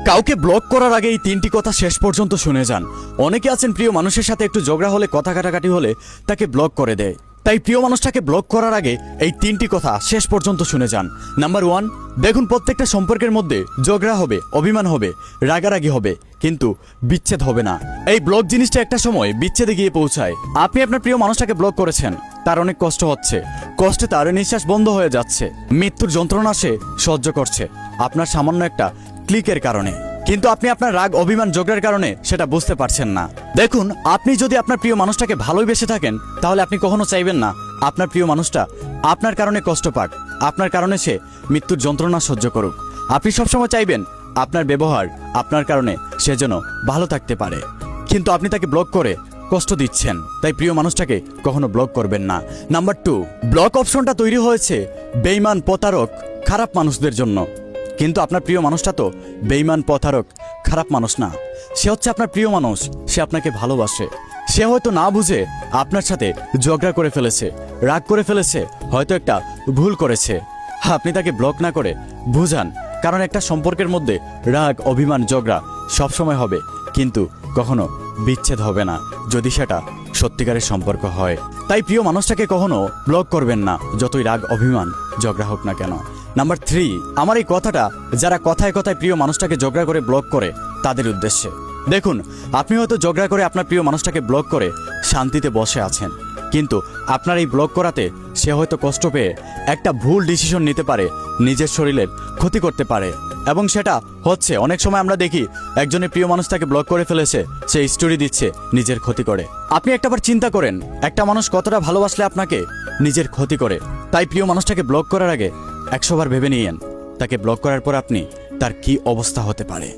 কাউকে ব্লক করার আগে এই তিনটি কথা শেষ পর্যন্ত শুনে যান। অনেকে আছেন প্রিয় মানুষের সাথে একটু ঝগড়া হলে, কথা কাটাকাটি হলে তাকে ব্লক করে দেয়। তাই প্রিয় মানুষটাকে ব্লক করার আগে এই তিনটি কথা শেষ পর্যন্ত শুনে যান। নাম্বার 1, দেখুন প্রত্যেকটা সম্পর্কের মধ্যে ঝগড়া হবে, অভিমান হবে, রাগারাগি হবে, কিন্তু বিচ্ছেদ হবে না। এই ব্লক জিনিসটা একটা সময় বিচ্ছেদে গিয়ে পৌঁছায়। আপনি আপনার প্রিয় মানুষটাকে ব্লক করেছেন, তার অনেক কষ্ট হচ্ছে, কষ্টে তার নিঃশ্বাস বন্ধ হয়ে যাচ্ছে, মৃত্যুর যন্ত্রণা সে সহ্য করছে আপনার সামান্য একটা ক্লিকের কারণে। কিন্তু আপনি আপনার রাগ, অভিমান, ঝগড়ার কারণে সেটা বুঝতে পারছেন না। দেখুন, আপনি যদি আপনার প্রিয় মানুষটাকে ভালোবেসে থাকেন, তাহলে আপনি কখনো চাইবেন না আপনার প্রিয় মানুষটা আপনার কারণে কষ্ট পাক, আপনার কারণে সে মৃত্যুর যন্ত্রণা সহ্য করুক। আপনি সবসময় চাইবেন আপনার ব্যবহার, আপনার কারণে সে যেন ভালো থাকতে পারে। কিন্তু আপনি তাকে ব্লক করে কষ্ট দিচ্ছেন। তাই প্রিয় মানুষটাকে কখনো ব্লক করবেন না। নাম্বার 2, ব্লক অপশনটা তৈরি হয়েছে বেঈমান, প্রতারক, খারাপ মানুষদের জন্য। কিন্তু আপনার প্রিয় মানুষটা তো বেঈমান, প্রতারক, খারাপ মানুষ না। সে হচ্ছে আপনার প্রিয় মানুষ, সে আপনাকে ভালোবাসে। সে হয়তো না বুঝে আপনার সাথে ঝগড়া করে ফেলেছে, রাগ করে ফেলেছে, হয়তো একটা ভুল করেছে। আপনি তাকে ব্লক না করে বুঝান, কারণ একটা সম্পর্কের মধ্যে রাগ, অভিমান, ঝগড়া সবসময় হবে, কিন্তু কখনো বিচ্ছেদ হবে না যদি সেটা সত্যিকারের সম্পর্ক হয়। তাই প্রিয় মানুষটাকে কখনো ব্লক করবেন না, যতই রাগ, অভিমান, ঝগড়া হোক না কেন। নাম্বার 3, আমার এই কথাটা যারা কথায় কথায় প্রিয় মানুষটাকে ঝগড়া করে ব্লক করে তাদের উদ্দেশ্যে। দেখুন, আপনি হয়তো ঝগড়া করে আপনার প্রিয় মানুষটাকে ব্লক করে শান্তিতে বসে আছেন, কিন্তু আপনার এই ব্লক করাতে সে হয়তো কষ্ট পেয়ে একটা ভুল ডিসিশন নিতে পারে, নিজের শরীরের ক্ষতি করতে পারে। এবং সেটা হচ্ছে অনেক সময় আমরা দেখি একজনের প্রিয় মানুষ তাকে ব্লক করে ফেলেছে, সে স্টোরি দিচ্ছে নিজের ক্ষতি করে। আপনি একটাবার চিন্তা করেন, একটা মানুষ কতটা ভালোবাসলে আপনাকে নিজের ক্ষতি করে। তাই প্রিয় মানুষটাকে ব্লক করার আগে 100 বার ভেবে নিয়েন তাকে ব্লক করার পর আপনি তার কি অবস্থা হতে পারে।